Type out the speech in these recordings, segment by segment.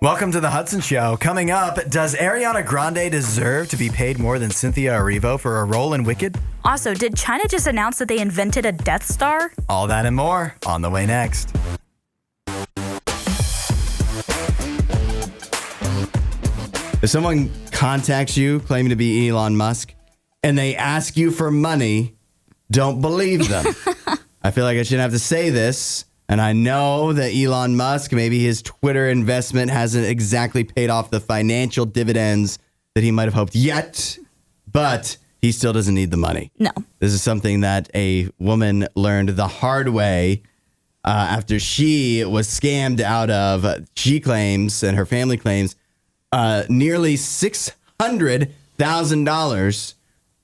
Welcome to the Hudson Show. Coming up, does Ariana Grande deserve to be paid more than Cynthia Erivo for a role in Wicked? Also, did China just announce that they invented a Death Star? All that and more on the way next. If someone contacts you claiming to be Elon Musk and they ask you for money, don't believe them. I feel like I shouldn't have to say this. And I know that Elon Musk, maybe his Twitter investment hasn't exactly paid off the financial dividends that he might have hoped yet, but he still doesn't need the money. No. This is something that a woman learned the hard way after she was scammed out of, she claims, and her family claims, nearly $600,000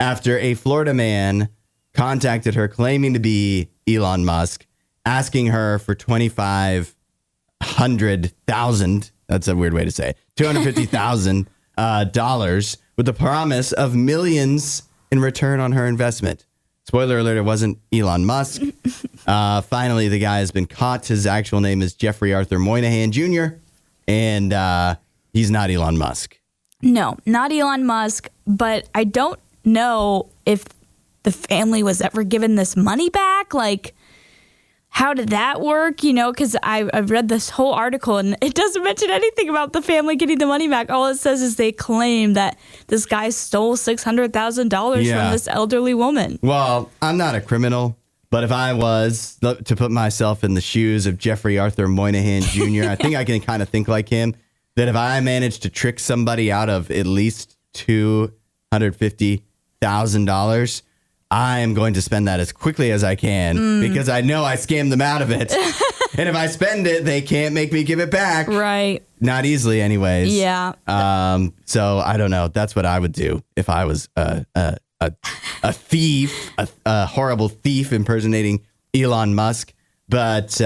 after a Florida man contacted her claiming to be Elon Musk, asking her for $250,000. That's a weird way to say it. $250,000 with the promise of millions in return on her investment. Spoiler alert, it wasn't Elon Musk. Finally, the guy has been caught. His actual name is Jeffrey Arthur Moynihan Jr., and he's not Elon Musk. No, not Elon Musk, but I don't know if the family was ever given this money back. Like, how did that work? You know, because I've read this whole article and it doesn't mention anything about the family getting the money back. All it says is they claim that this guy stole $600,000 from this elderly woman. Well, I'm not a criminal, but if I was to put myself in the shoes of Jeffrey Arthur Moynihan Jr., I think I can kind of think like him, that if I managed to trick somebody out of at least $250,000, I am going to spend that as quickly as I can because I know I scammed them out of it. And if I spend it, they can't make me give it back. Right. Not easily anyways. Yeah. So I don't know. That's what I would do if I was a thief, a horrible thief impersonating Elon Musk. But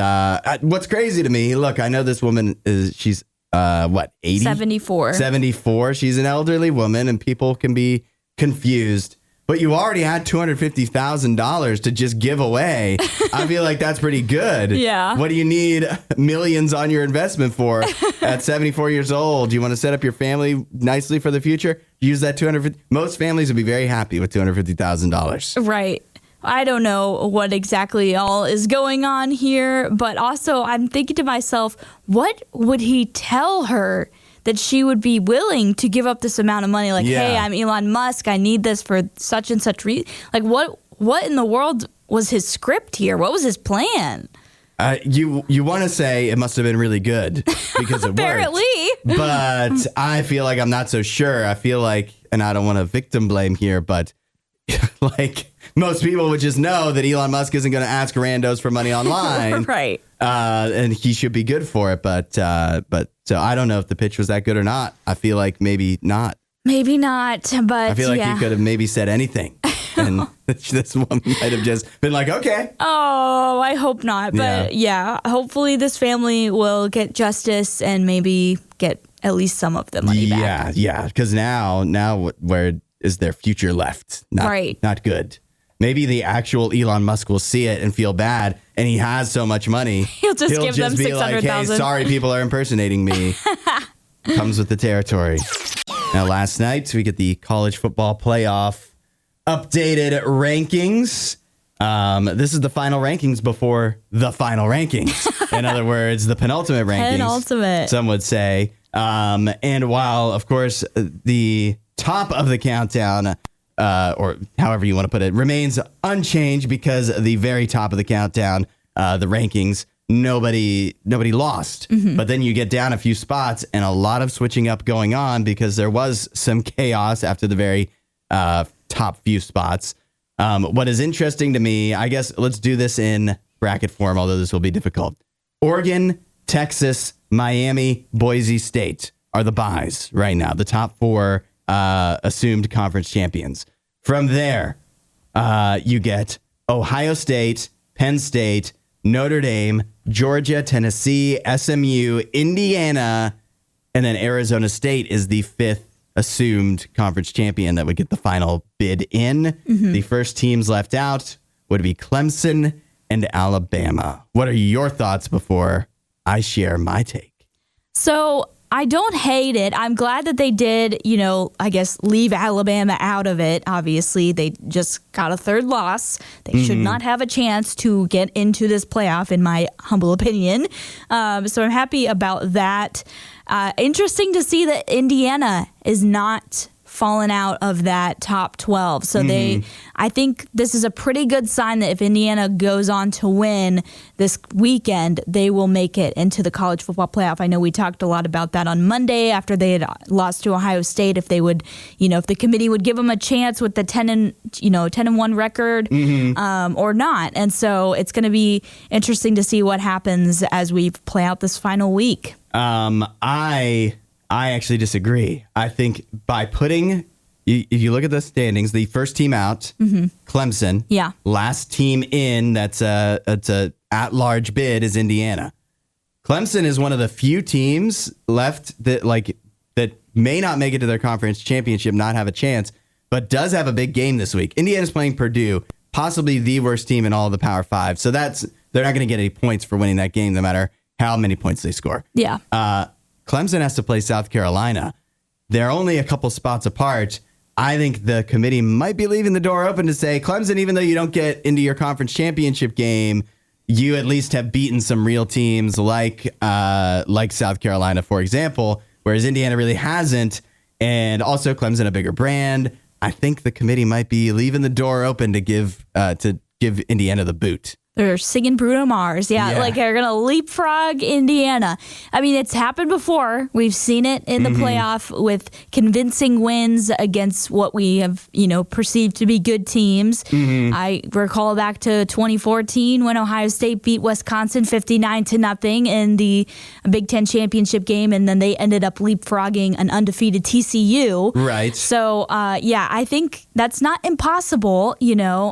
what's crazy to me, look, I know this woman she's 80? 74. 74. She's an elderly woman and people can be confused. But you already had $250,000 to just give away. I feel like that's pretty good. Yeah. What do you need millions on your investment for at 74 years old? Do you want to set up your family nicely for the future? Use that $250,000. Most families would be very happy with $250,000. Right. I don't know what exactly all is going on here, but also I'm thinking to myself, what would he tell her that she would be willing to give up this amount of money? Like, hey, I'm Elon Musk. I need this for such and such reason. Like, what in the world was his script here? What was his plan? You want to say it must have been really good because it Apparently. worked. But I feel like I'm not so sure. I feel like, and I don't want to victim blame here, but like most people would just know that Elon Musk isn't going to ask randos for money online. Right. And he should be good for it. But so I don't know if the pitch was that good or not. I feel like maybe not. Maybe not, but I feel like he could have maybe said anything. And this woman might have just been like, okay. Oh, I hope not. But yeah, hopefully this family will get justice and maybe get at least some of the money back. Yeah. Because now where is their future left? Not good. Maybe the actual Elon Musk will see it and feel bad, and he has so much money. He'll just give them be like, hey, sorry, people are impersonating me. Comes with the territory. Now, last night, we get the college football playoff updated rankings. This is the final rankings before the final rankings. In other words, the penultimate rankings. Penultimate. Some would say. And while, of course, the top of the countdown, or however you want to put it, remains unchanged because the very top of the countdown, the rankings, nobody lost. Mm-hmm. But then you get down a few spots and a lot of switching up going on because there was some chaos after the very top few spots. What is interesting to me, I guess let's do this in bracket form, although this will be difficult. Oregon, Texas, Miami, Boise State are the buys right now, the top four assumed conference champions. From there, you get Ohio State, Penn State, Notre Dame, Georgia, Tennessee, SMU, Indiana, and then Arizona State is the fifth assumed conference champion that would get the final bid in. Mm-hmm. The first teams left out would be Clemson and Alabama. What are your thoughts before I share my take? So I don't hate it. I'm glad that they did, I guess leave Alabama out of it. Obviously, they just got a third loss. They should not have a chance to get into this playoff, in my humble opinion. So I'm happy about that. Interesting to see that Indiana is not fallen out of that top 12. So I think this is a pretty good sign that if Indiana goes on to win this weekend, they will make it into the college football playoff. I know we talked a lot about that on Monday after they had lost to Ohio State, if they would, if the committee would give them a chance with the 10-1 record or not. And so it's going to be interesting to see what happens as we play out this final week. I actually disagree. I think by putting, if you look at the standings, the first team out, Clemson. Yeah. Last team in, that's a at-large bid, is Indiana. Clemson is one of the few teams left that may not make it to their conference championship, not have a chance, but does have a big game this week. Indiana's playing Purdue, possibly the worst team in all of the Power Five. So they're not going to get any points for winning that game, no matter how many points they score. Yeah. Clemson has to play South Carolina. They're only a couple spots apart. I think the committee might be leaving the door open to say, Clemson, even though you don't get into your conference championship game, you at least have beaten some real teams like South Carolina, for example, whereas Indiana really hasn't. And also Clemson, a bigger brand. I think the committee might be leaving the door open to give Indiana the boot. They're singing Bruno Mars. Yeah, like they're going to leapfrog Indiana. I mean, it's happened before. We've seen it in the playoff with convincing wins against what we have, perceived to be good teams. I recall back to 2014 when Ohio State beat Wisconsin 59-0 in the Big Ten championship game, and then they ended up leapfrogging an undefeated TCU. Right. So, I think that's not impossible,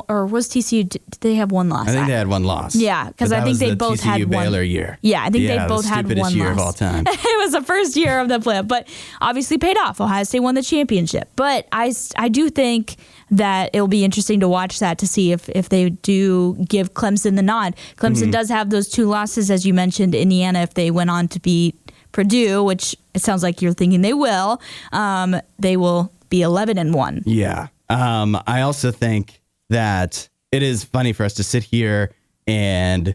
or was TCU, did they have one loss? I think they had one loss. Yeah, because I think they both TCU had one. Baylor year. Yeah, I think they both had one loss. Stupidest year of all time. It was the first year of the playoff, but obviously paid off. Ohio State won the championship. But I do think that it'll be interesting to watch that to see if they do give Clemson the nod. Clemson does have those two losses, as you mentioned. Indiana, if they went on to beat Purdue, which it sounds like you're thinking they will be 11-1. Yeah. I also think that it is funny for us to sit here and,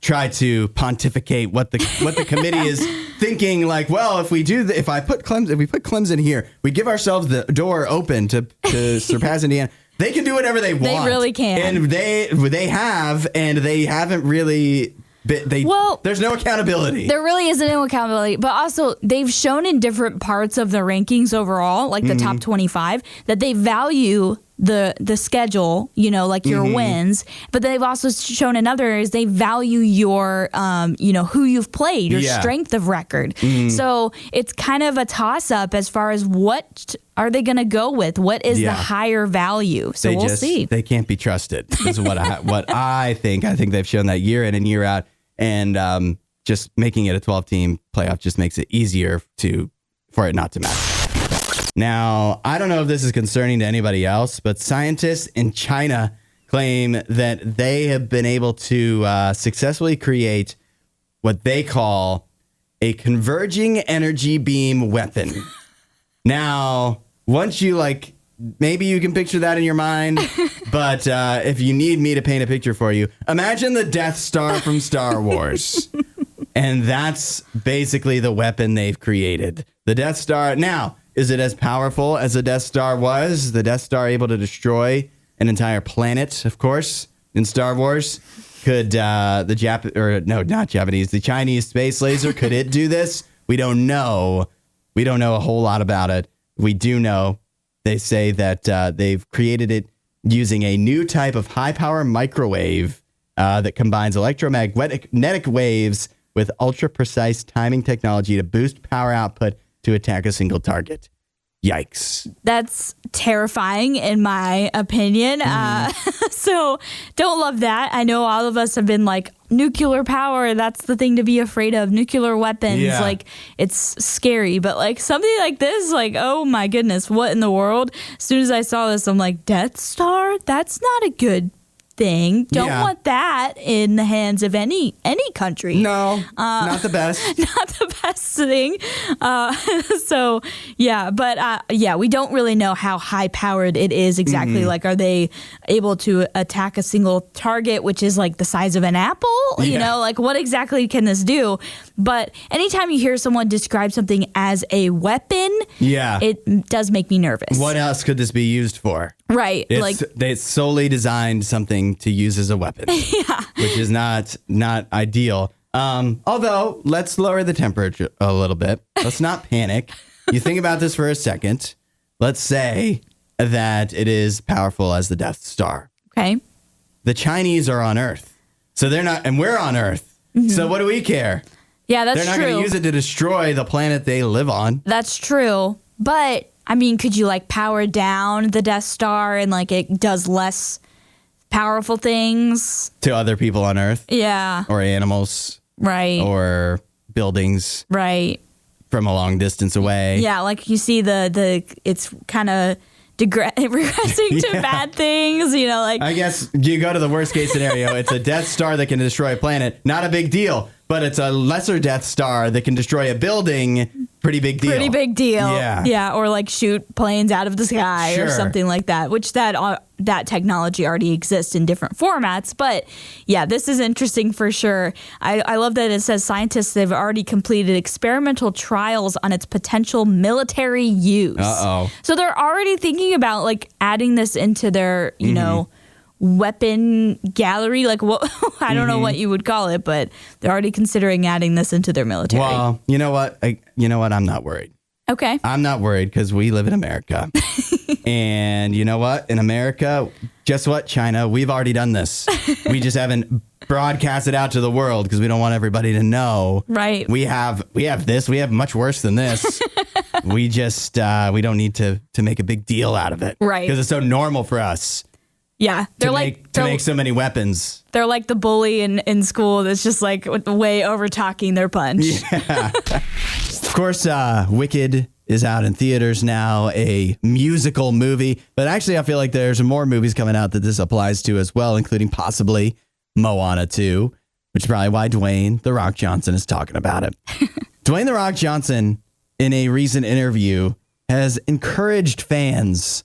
try to pontificate what the committee is thinking. Like, well, if we put Clemson here, we give ourselves the door open to surpass Indiana. They can do whatever they want. They really can. And they haven't really. There's no accountability. There really isn't no accountability, but also they've shown in different parts of the rankings overall, like the top 25, that they value the schedule, like your wins, but they've also shown in other areas they value your, who you've played, your strength of record. So it's kind of a toss up as far as what are they going to go with? What is the higher value? So we'll see. They can't be trusted. This is what I think. I think they've shown that year in and year out, and just making it a 12-team playoff just makes it easier for it not to matter. Now, I don't know if this is concerning to anybody else, but scientists in China claim that they have been able to successfully create what they call a converging energy beam weapon. Now, once you maybe you can picture that in your mind, but if you need me to paint a picture for you, imagine the Death Star from Star Wars. And that's basically the weapon they've created. The Death Star. Now, is it as powerful as the Death Star was? The Death Star able to destroy an entire planet, of course, in Star Wars? Could the Chinese space laser, could it do this? We don't know. We don't know a whole lot about it. We do know they say that they've created it using a new type of high-power microwave that combines electromagnetic waves with ultra-precise timing technology to boost power output to attack a single target. Yikes. That's terrifying, in my opinion. So don't love that. I know all of us have been like, nuclear power, that's the thing to be afraid of. Nuclear weapons, it's scary. But something like this, oh my goodness, what in the world? As soon as I saw this, I'm like, Death Star? That's not a good thing. Don't Yeah. want that in the hands of any country. No, not the best. Not the best thing. So, yeah. But, we don't really know how high-powered it is exactly. Like, are they able to attack a single target, which is like the size of an apple? You know, like, what exactly can this do? But anytime you hear someone describe something as a weapon, it does make me nervous. What else could this be used for? Right. They solely designed something to use as a weapon, which is not ideal. Although, let's lower the temperature a little bit. Let's not panic. You think about this for a second. Let's say that it is powerful as the Death Star. Okay. The Chinese are on Earth. So they're not, and we're on Earth. So what do we care? Yeah, that's true. They're not going to use it to destroy the planet they live on. That's true. But, I mean, could you, like, power down the Death Star and, like, it does less powerful things? To other people on Earth? Yeah. Or animals? Right. Or buildings? Right. From a long distance away? Yeah, like, you see it's kind of regressing to bad things, you know, like... I guess you go to the worst case scenario. It's a Death Star that can destroy a planet. Not a big deal. But it's a lesser Death Star that can destroy a building. Pretty big deal. Pretty big deal. Yeah. Yeah, or like shoot planes out of the sky or something like that, which that technology already exists in different formats. But yeah, this is interesting for sure. I love that it says scientists have already completed experimental trials on its potential military use. Uh-oh. So they're already thinking about like adding this into their, you know, weapon gallery, like what I don't know what you would call it, but they're already considering adding this into their military. Well, you know what? I'm not worried. Okay. I'm not worried because we live in America. And you know what? In America, guess what, China? We've already done this. We just haven't broadcast it out to the world because we don't want everybody to know. Right. We have this. We have much worse than this. We just we don't need to make a big deal out of it. Right. Because it's so normal for us. Yeah, to make so many weapons. They're like the bully in school that's just like way over talking their punch. Yeah. Of course, Wicked is out in theaters now, a musical movie. But actually, I feel like there's more movies coming out that this applies to as well, including possibly Moana 2, which is probably why Dwayne The Rock Johnson is talking about it. Dwayne The Rock Johnson, in a recent interview, has encouraged fans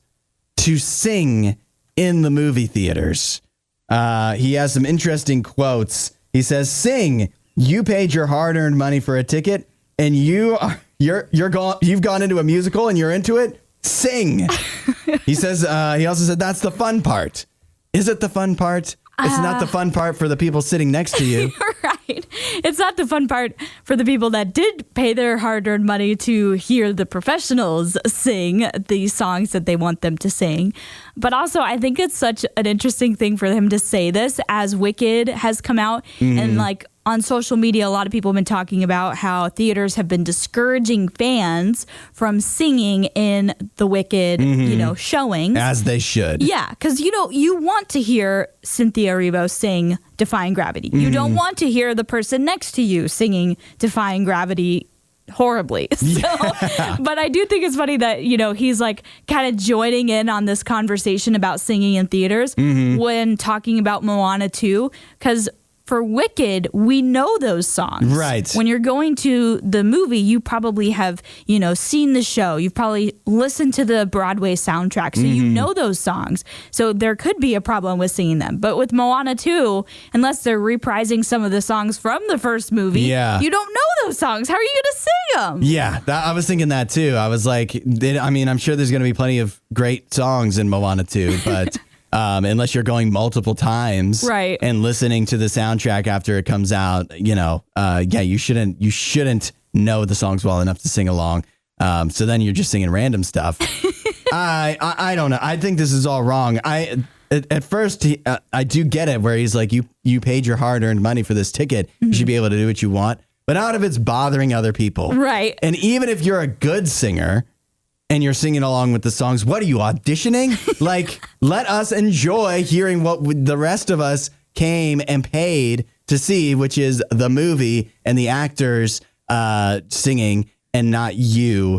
to sing in the movie theaters. He has some interesting quotes. He says, "Sing. You paid your hard-earned money for a ticket, and you've gone into a musical and you're into it. Sing." He says. He also said, "That's the fun part." Is it the fun part? It's not the fun part for the people sitting next to you. Right. It's not the fun part for the people that did pay their hard-earned money to hear the professionals sing the songs that they want them to sing. But also, I think it's such an interesting thing for him to say this as Wicked has come out. And like on social media, a lot of people have been talking about how theaters have been discouraging fans from singing in the Wicked, showings. As they should. Yeah, because, you want to hear Cynthia Erivo sing Defying Gravity. You don't want to hear the person next to you singing Defying Gravity horribly. But I do think it's funny that, he's like kind of joining in on this conversation about singing in theaters when talking about Moana 2, because for Wicked, we know those songs. Right. When you're going to the movie, you probably have, seen the show. You've probably listened to the Broadway soundtrack, so you know those songs. So there could be a problem with singing them. But with Moana 2, unless they're reprising some of the songs from the first movie, you don't know those songs. How are you going to sing them? Yeah, I was thinking that too. I was like, I'm sure there's going to be plenty of great songs in Moana 2, but... unless you're going multiple times and listening to the soundtrack after it comes out, you shouldn't know the songs well enough to sing along. So then you're just singing random stuff. I don't know. I think this is all wrong. At first, I do get it where he's like, you paid your hard-earned money for this ticket. You should be able to do what you want. But not if it's bothering other people. Right. And even if you're a good singer... and you're singing along with the songs, what are you, auditioning? Like, let us enjoy hearing what the rest of us came and paid to see, which is the movie and the actors singing and not you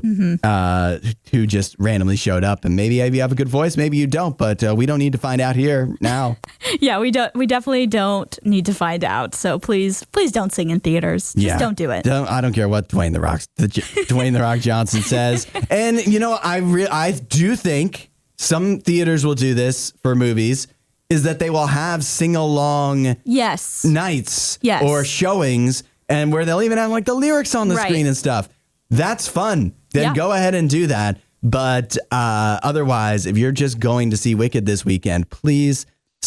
who just randomly showed up. And maybe you have a good voice, maybe you don't, but we don't need to find out here now. Yeah, we definitely don't need to find out. So please don't sing in theaters. Just don't do it. I don't care what Dwayne the Rock Johnson says. And I do think some theaters will do this for movies, is that they will have sing-along nights or showings, and where they'll even have like the lyrics on the screen and stuff. That's fun. Then go ahead and do that. But otherwise, if you're just going to see Wicked this weekend, please,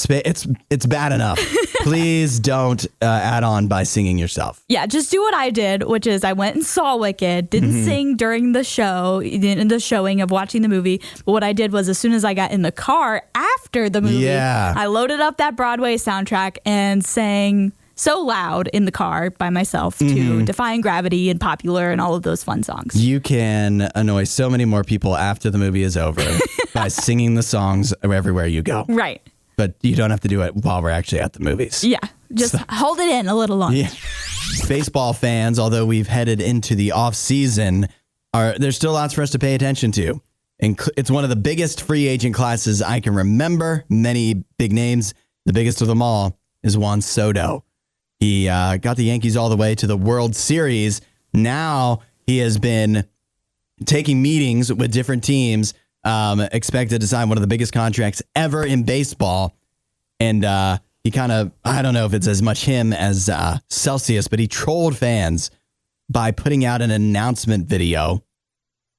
it's bad enough. Please don't add on by singing yourself. Yeah, just do what I did, which is I went and saw Wicked, didn't sing during the show, in the showing of watching the movie. But what I did was, as soon as I got in the car after the movie, I loaded up that Broadway soundtrack and sang so loud in the car by myself to Defying Gravity and Popular and all of those fun songs. You can annoy so many more people after the movie is over by singing the songs everywhere you go. Right. But you don't have to do it while we're actually at the movies. Yeah. Just hold it in a little longer. Yeah. Baseball fans, although we've headed into the off season, there's still lots for us to pay attention to. It's one of the biggest free agent classes I can remember. Many big names. The biggest of them all is Juan Soto. He got the Yankees all the way to the World Series. Now he has been taking meetings with different teams, expected to sign one of the biggest contracts ever in baseball. And he kind of, I don't know if it's as much him as Celsius, but he trolled fans by putting out an announcement video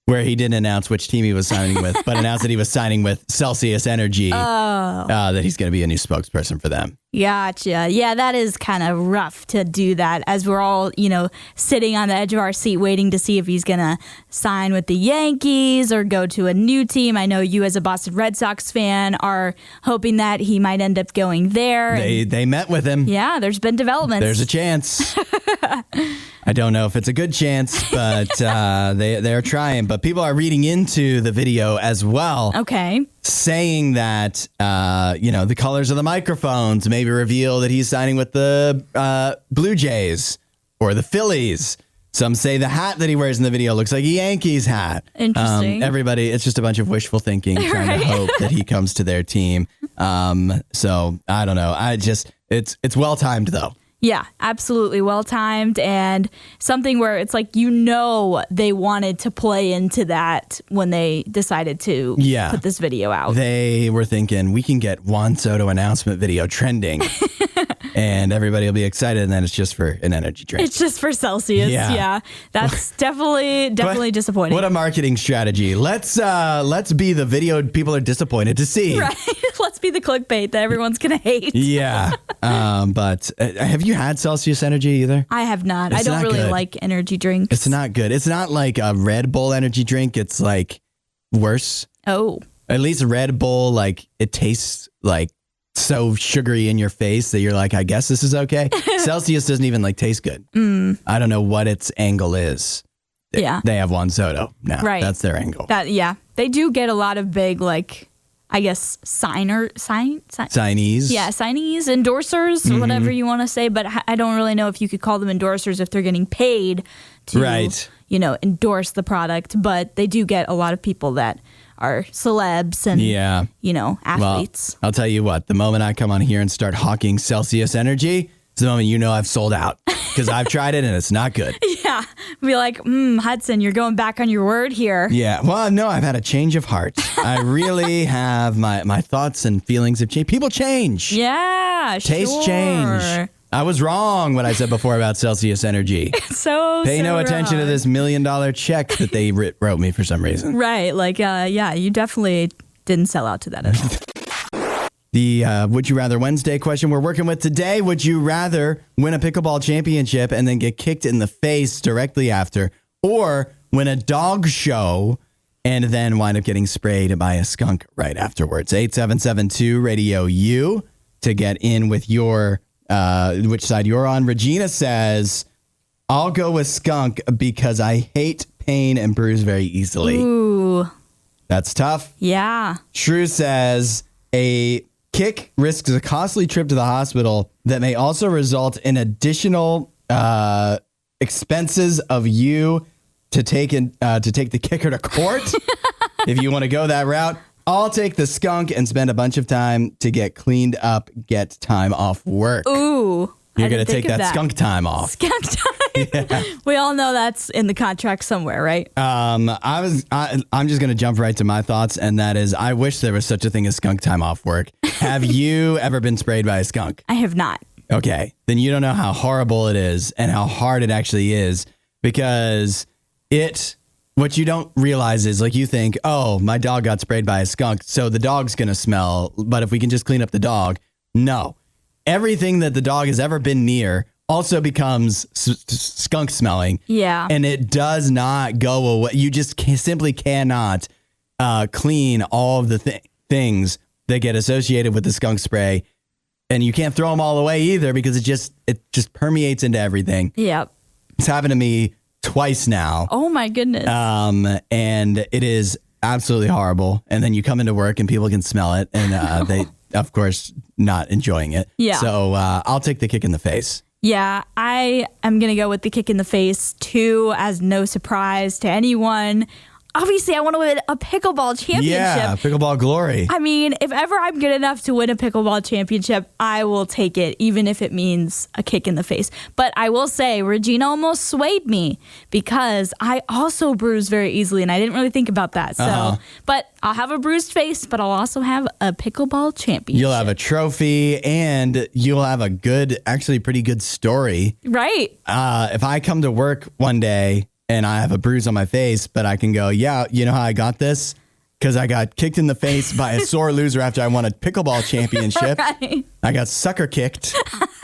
where he didn't announce which team he was signing with, but announced that he was signing with Celsius Energy, that he's going to be a new spokesperson for them. Gotcha. Yeah, that is kind of rough to do that, as we're all, sitting on the edge of our seat waiting to see if he's going to sign with the Yankees or go to a new team. I know you, as a Boston Red Sox fan, are hoping that he might end up going there. They met with him. Yeah, there's been developments. There's a chance. I don't know if it's a good chance, but they're trying. But people are reading into the video as well. Okay. Saying that, the colors of the microphones maybe reveal that he's signing with the Blue Jays or the Phillies. Some say the hat that he wears in the video looks like a Yankees hat. Interesting. Everybody, it's just a bunch of wishful thinking, trying to hope that he comes to their team. So I don't know. It's well timed though. Yeah, absolutely well timed, and something where it's like, they wanted to play into that when they decided to put this video out. They were thinking, we can get Juan Soto announcement video trending, and everybody will be excited, and then it's just for an energy drink. It's just for Celsius. Yeah. That's definitely disappointing. What a marketing strategy. Let's be the video people are disappointed to see. Right. Let's be the clickbait that everyone's going to hate. Yeah. But have you had Celsius Energy either? I have not. I don't really like energy drinks. It's not good. It's not like a Red Bull energy drink. It's like worse. Oh. At least Red Bull, like, it tastes like so sugary in your face that you're like, I guess this is okay. Celsius doesn't even taste good. I don't know what its angle is. Yeah. They have Juan Soto now. Right. That's their angle. They do get a lot of big, I guess, signees. Yeah, signees, endorsers, whatever you want to say. But I don't really know if you could call them endorsers if they're getting paid to, endorse the product. But they do get a lot of people that are celebs and, athletes. Well, I'll tell you what, the moment I come on here and start hawking Celsius Energy, it's the moment I've sold out. Because I've tried it and it's not good. Yeah. Be like, Hudson, you're going back on your word here. Yeah. Well, no, I've had a change of heart. I really have. My thoughts and feelings have changed. People change. Yeah, Taste change. I was wrong when I said before about Celsius Energy. Pay no attention to this $1 million check that they wrote me for some reason. Right. You definitely didn't sell out to that at all. The Would You Rather Wednesday question we're working with today. Would you rather win a pickleball championship and then get kicked in the face directly after, or win a dog show and then wind up getting sprayed by a skunk right afterwards? 8772 RadioU to get in with your which side you're on. Regina says, I'll go with skunk because I hate pain and bruise very easily. Ooh. That's tough. Yeah. Shrew says, a kick risks a costly trip to the hospital that may also result in additional expenses of you to take the kicker to court, if you want to go that route, I'll take the skunk and spend a bunch of time to get cleaned up, get time off work. Ooh. You're going to take that skunk time off. Skunk time. Yeah. We all know that's in the contract somewhere, right? I'm just going to jump right to my thoughts, and that is, I wish there was such a thing as skunk time off work. Have you ever been sprayed by a skunk? I have not. Okay. Then you don't know how horrible it is and how hard it actually is, because what you don't realize is, like, you think, oh, my dog got sprayed by a skunk, so the dog's going to smell, but if we can just clean up the dog. No. Everything that the dog has ever been near also becomes skunk smelling. Yeah. And it does not go away. You just simply cannot clean all of the things that get associated with the skunk spray. And you can't throw them all away either, because it just permeates into everything. Yep. It's happened to me twice now. Oh my goodness. And it is absolutely horrible. And then you come into work and people can smell it, and they, of course, not enjoying it. Yeah. So I'll take the kick in the face. Yeah, I am going to go with the kick in the face too, as no surprise to anyone. Obviously, I want to win a pickleball championship. Yeah, pickleball glory. I mean, if ever I'm good enough to win a pickleball championship, I will take it, even if it means a kick in the face. But I will say, Regina almost swayed me, because I also bruise very easily, and I didn't really think about that. So, But I'll have a bruised face, but I'll also have a pickleball championship. You'll have a trophy, and you'll have a pretty good story. Right. If I come to work one day and I have a bruise on my face, but I can go, yeah, you know how I got this? Because I got kicked in the face by a sore loser after I won a pickleball championship. Right. I got sucker kicked.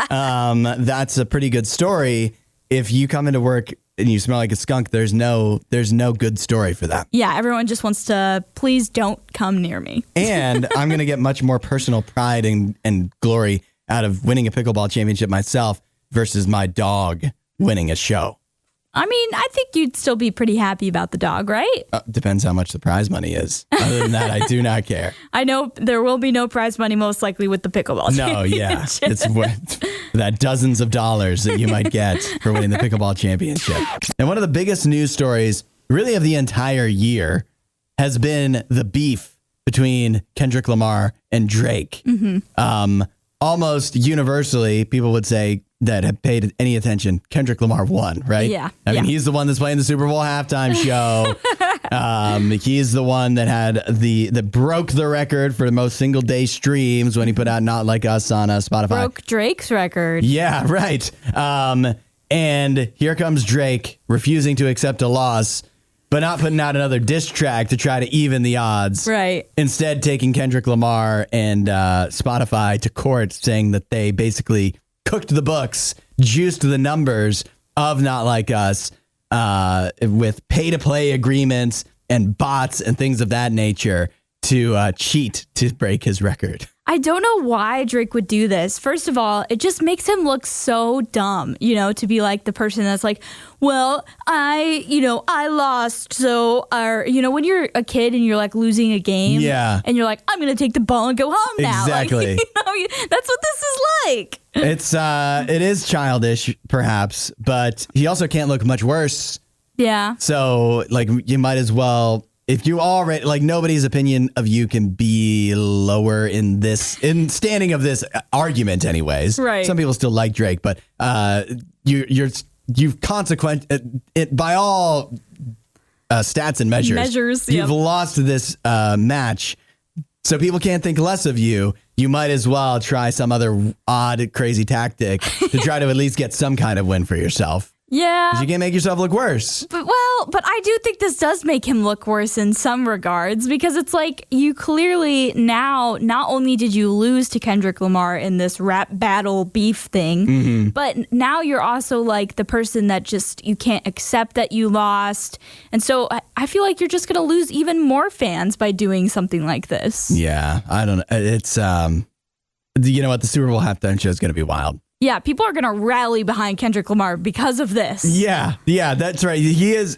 That's a pretty good story. If you come into work and you smell like a skunk, there's no good story for that. Yeah, everyone just wants to, please don't come near me. And I'm going to get much more personal pride and glory out of winning a pickleball championship myself versus my dog winning a show. I mean, I think you'd still be pretty happy about the dog, right? Depends how much the prize money is. Other than that, I do not care. I know there will be no prize money, most likely, with the pickleball championship. Yeah. It's worth that dozens of dollars that you might get for winning the pickleball championship. And one of the biggest news stories, really, of the entire year has been the beef between Kendrick Lamar and Drake. Mm-hmm. Almost universally, people would say that have paid any attention, Kendrick Lamar won, right? Yeah. I mean, he's the one that's playing the Super Bowl halftime show. He's the one that that broke the record for the most single day streams when he put out Not Like Us on Spotify. Broke Drake's record. Yeah, right. And here comes Drake refusing to accept a loss, but not putting out another diss track to try to even the odds. Right. Instead, taking Kendrick Lamar and Spotify to court, saying that they basically cooked the books, juiced the numbers of Not Like Us with pay-to-play agreements and bots and things of that nature to cheat to break his record. I don't know why Drake would do this. First of all, it just makes him look so dumb, to be like the person that's like, well, I lost. So, when you're a kid and you're like losing a game, yeah, and you're like, I'm going to take the ball and go home now. Exactly. Like, that's what this is like. It is childish, perhaps, but he also can't look much worse. Yeah. So, like, you might as well. If you already, like, nobody's opinion of you can be lower in standing of this argument anyways. Right. Some people still like Drake, but you've it by all stats and measures, you've lost this match. So people can't think less of you. You might as well try some other odd, crazy tactic to try to at least get some kind of win for yourself. Yeah. 'Cause you can't make yourself look worse. But I do think this does make him look worse in some regards, because it's like you clearly now, not only did you lose to Kendrick Lamar in this rap battle beef thing, mm-hmm. but now you're also like the person that just, you can't accept that you lost. And so I feel like you're just going to lose even more fans by doing something like this. Yeah, I don't know. It's, you know what? The Super Bowl halftime show is going to be wild. Yeah, people are going to rally behind Kendrick Lamar because of this. Yeah, that's right. He is.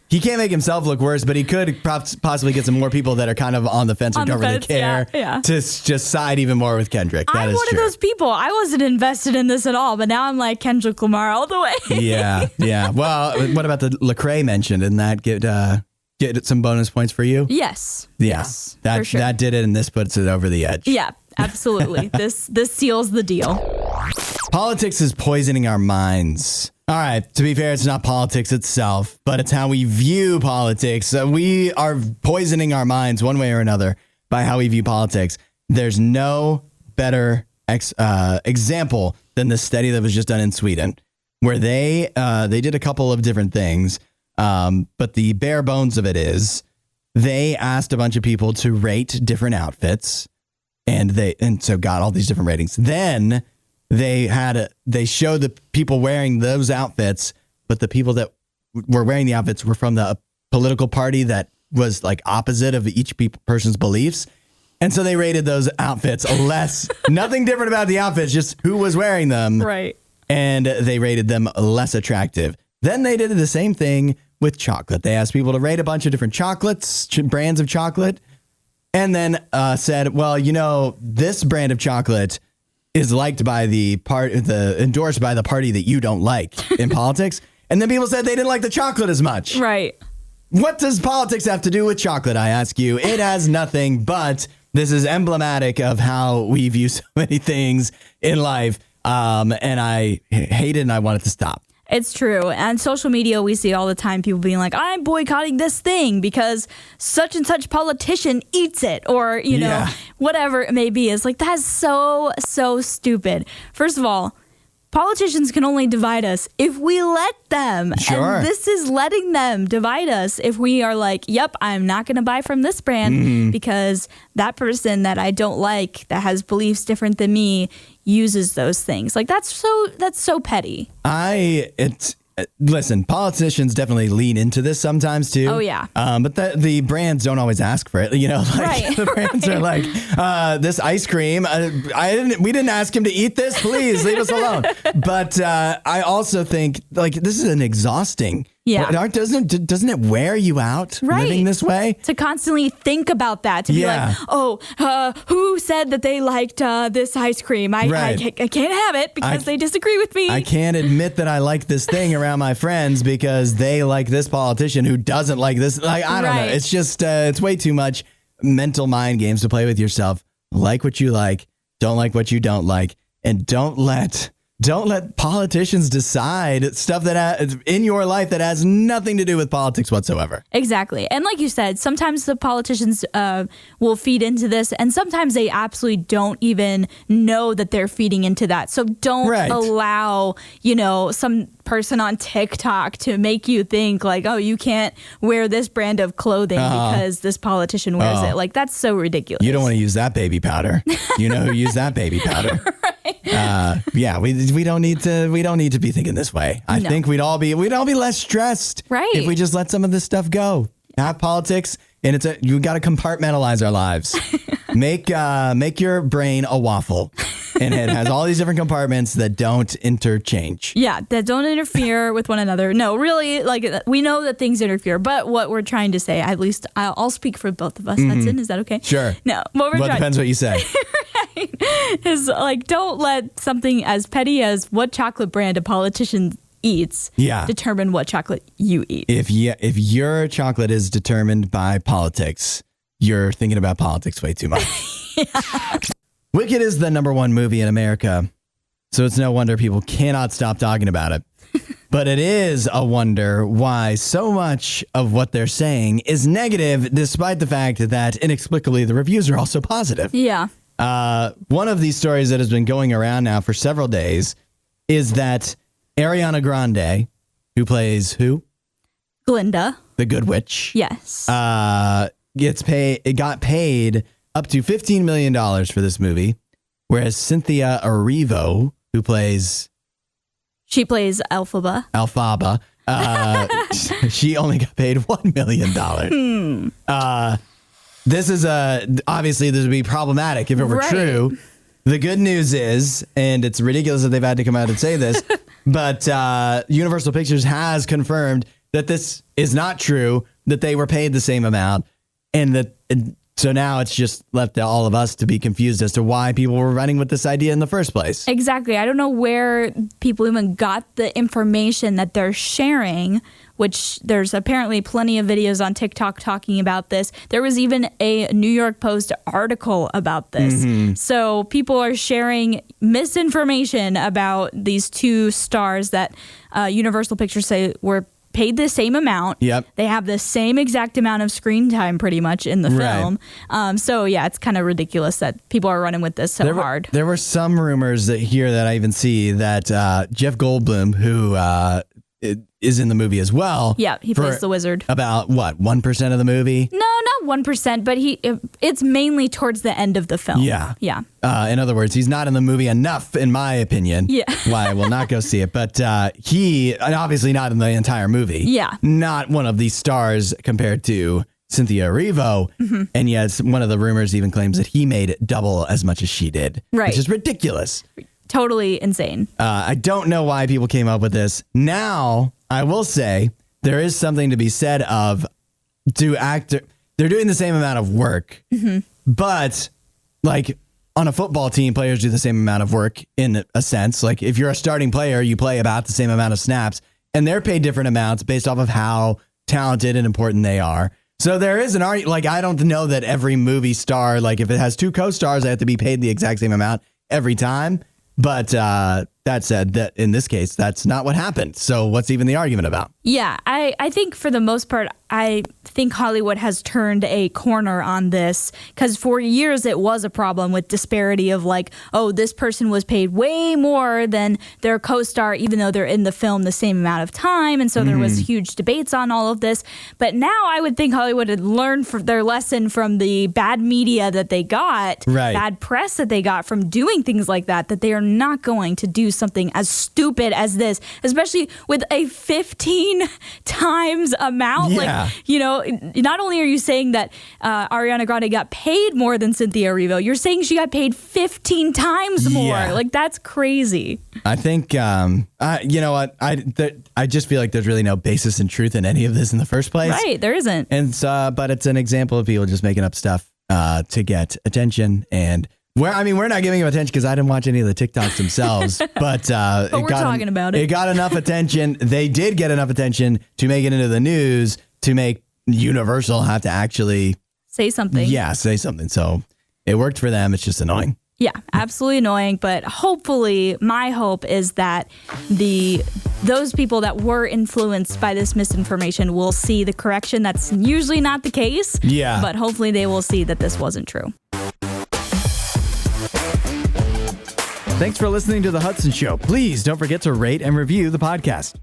he can't make himself look worse, but he could possibly get some more people that are kind of on the fence or don't really care to just side even more with Kendrick. I'm one of those people. I wasn't invested in this at all, but now I'm like Kendrick Lamar all the way. Yeah. Well, what about the Lecrae mention? Didn't that get some bonus points for you? Yes. Yeah. Yes, that for sure. that did it, and this puts it over the edge. Yeah, absolutely. This seals the deal. Politics is poisoning our minds. All right, to be fair, it's not politics itself, but it's how we view politics. We are poisoning our minds one way or another by how we view politics. There's no better example than the study that was just done in Sweden, where they did a couple of different things, but the bare bones of it is they asked a bunch of people to rate different outfits, and so got all these different ratings. Then they showed the people wearing those outfits, but the people that were wearing the outfits were from the political party that was like opposite of each person's beliefs. And so they rated those outfits less, nothing different about the outfits, just who was wearing them. Right. And they rated them less attractive. Then they did the same thing with chocolate. They asked people to rate a bunch of different chocolates, brands of chocolate, and then said, well, this brand of chocolate is liked by endorsed by the party that you don't like in politics. And then people said they didn't like the chocolate as much. Right. What does politics have to do with chocolate, I ask you? It has nothing, but this is emblematic of how we view so many things in life. And I hate it and I want it to stop. It's true. And social media, we see all the time people being like, I'm boycotting this thing because such and such politician eats it. Or, whatever it may be. It's like, that's so stupid. First of all, politicians can only divide us if we let them. Sure. And this is letting them divide us if we are like, yep, I'm not going to buy from this brand because that person that I don't like, that has beliefs different than me, uses those things. Like, that's so petty. Listen, politicians definitely lean into this sometimes too. Oh yeah. But the brands don't always ask for it. Right, the brands are like, this ice cream, we didn't ask him to eat this. Please leave us alone. But I also think this is an exhausting. Yeah. Doesn't it wear you out living this way? To constantly think about that. To be like, who said that they liked this ice cream? I can't have it because they disagree with me. I can't admit that I like this thing around my friends because they like this politician who doesn't like this. I don't know. It's just, it's way too much mental mind games to play with yourself. Like what you like, don't like what you don't like, and don't let politicians decide stuff that in your life that has nothing to do with politics whatsoever. Exactly. And like you said, sometimes the politicians will feed into this, and sometimes they absolutely don't even know that they're feeding into that. So don't allow, some person on TikTok to make you think like, oh, you can't wear this brand of clothing because this politician wears it. Like, that's so ridiculous. You don't want to use that baby powder. You know who used that baby powder. We don't need to be thinking this way. I think we'd all be less stressed if we just let some of this stuff go. Have politics, and you got to compartmentalize our lives. Make your brain a waffle, and it has all these different compartments that don't interchange. Yeah, that don't interfere with one another. No, really, we know that things interfere, but what we're trying to say, at least I'll speak for both of us. Hudson, is that okay? Sure. No, depends what you say. Is don't let something as petty as what chocolate brand a politician eats determine what chocolate you eat. If your chocolate is determined by politics, you're thinking about politics way too much. Wicked is the #1 movie in America, so it's no wonder people cannot stop talking about it. But it is a wonder why so much of what they're saying is negative, despite the fact that inexplicably the reviews are also positive. Yeah. One of these stories that has been going around now for several days is that Ariana Grande, who plays who? Glinda. The Good Witch. Yes. Got paid up to $15 million for this movie, whereas Cynthia Erivo, who plays... She plays Elphaba. She only got paid $1 million. This is obviously this would be problematic if it were true. The good news is, and it's ridiculous that they've had to come out and say this, but Universal Pictures has confirmed that this is not true, that they were paid the same amount, so now it's just left to all of us to be confused as to why people were running with this idea in the first place. Exactly. I don't know where people even got the information that they're sharing, which there's apparently plenty of videos on TikTok talking about this. There was even a New York Post article about this. So people are sharing misinformation about these two stars that Universal Pictures say were paid the same amount. Yep. They have the same exact amount of screen time pretty much in the film. So yeah, it's kind of ridiculous that people are running with this so hard. There were some rumors that I even see that Jeff Goldblum, who is in the movie as well. Yeah, he plays the wizard. About what, 1% of the movie? No, not 1%, but it's mainly towards the end of the film. Yeah. Yeah. In other words, he's not in the movie enough, in my opinion. Yeah. Why I will not go see it. But and obviously not in the entire movie. Yeah. Not one of these stars compared to Cynthia Erivo. And yet one of the rumors even claims that he made double as much as she did. Right. Which is ridiculous. Totally insane. I don't know why people came up with this. Now, I will say there is something to be said of they're doing the same amount of work, but like on a football team, players do the same amount of work in a sense. Like if you're a starting player, you play about the same amount of snaps, and they're paid different amounts based off of how talented and important they are. So there is an argument. Like I don't know that every movie star, like if it has two co-stars, they have to be paid the exact same amount every time. But that said, that in this case, that's not what happened. So what's even the argument about? Yeah, I think for the most part, I think Hollywood has turned a corner on this because for years it was a problem with disparity of like, oh, this person was paid way more than their co-star, even though they're in the film the same amount of time. And so there was huge debates on all of this. But now I would think Hollywood had learned their lesson from the bad media that they got, bad press that they got from doing things like that they are not going to do something as stupid as this, especially with a 15 times amount. Yeah. Like, you know, not only are you saying that Ariana Grande got paid more than Cynthia Erivo, you're saying she got paid 15 times more. Yeah. Like, that's crazy. I think, you know what? I just feel like there's really no basis in truth in any of this in the first place. Right, there isn't. And but it's an example of people just making up stuff to get attention. And we're not giving him attention because I didn't watch any of the TikToks themselves, but we're talking about it. It got enough attention. They did get enough attention to make it into the news to make Universal have to actually say something. Yeah, say something. So it worked for them. It's just annoying. Yeah, absolutely annoying. But hopefully, my hope is that those people that were influenced by this misinformation will see the correction. That's usually not the case. Yeah. But hopefully they will see that this wasn't true. Thanks for listening to The Hudson Show. Please don't forget to rate and review the podcast.